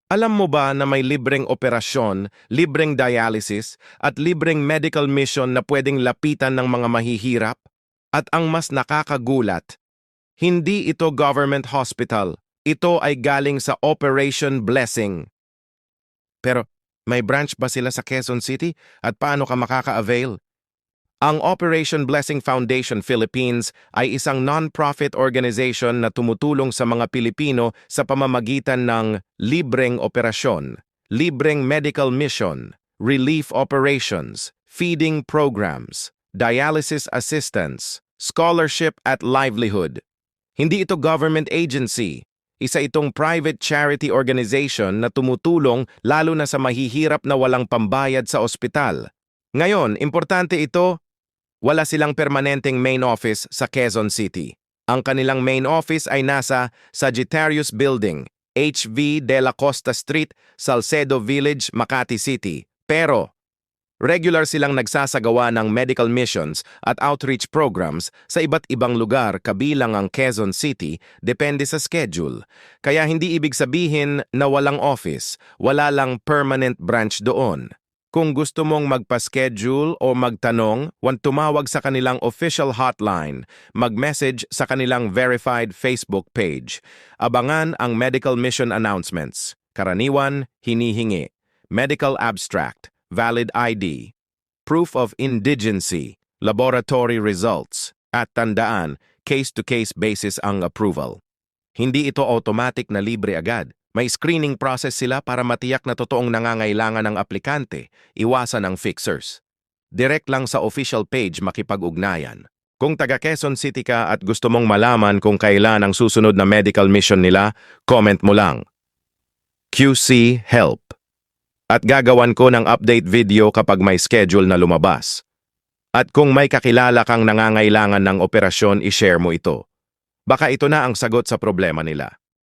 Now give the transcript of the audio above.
Alam mo ba na may libreng operasyon, libreng dialysis, at libreng medical mission na pwedeng lapitan ng mga mahihirap? At ang mas nakakagulat, hindi ito government hospital. Ito ay galing sa Operation Blessing. Pero may branch ba sila sa Quezon City at paano ka makaka-avail? Ang Operation Blessing Foundation Philippines ay isang non-profit organization na tumutulong sa mga Pilipino sa pamamagitan ng libreng operasyon, libreng medical mission, relief operations, feeding programs, dialysis assistance, scholarship at livelihood. Hindi ito government agency. Isa itong private charity organization na tumutulong lalo na sa mahihirap na walang pambayad sa ospital. Ngayon, importante ito, wala silang permanenteng main office sa Quezon City. Ang kanilang main office ay nasa Sagittarius Building, HV de la Costa Street, Salcedo Village, Makati City. Pero, regular silang nagsasagawa ng medical missions at outreach programs sa iba't ibang lugar kabilang ang Quezon City, depende sa schedule. Kaya hindi ibig sabihin na walang office, wala lang permanent branch doon. Kung gusto mong magpa-schedule o magtanong, huwag tumawag sa kanilang official hotline, mag-message sa kanilang verified Facebook page. Abangan ang medical mission announcements. Karaniwan, hinihingi. Medical abstract, valid ID, proof of indigency, laboratory results, at tandaan, case-to-case basis ang approval. Hindi ito automatic na libre agad. May screening process sila para matiyak na totoong nangangailangan ng aplikante, iwasan ang fixers. Direct lang sa official page makipag-ugnayan. Kung taga Quezon City ka at gusto mong malaman kung kailan ang susunod na medical mission nila, comment mo lang. QC Help. At gagawan ko ng update video kapag may schedule na lumabas. At kung may kakilala kang nangangailangan ng operasyon, i-share mo ito. Baka ito na ang sagot sa problema nila.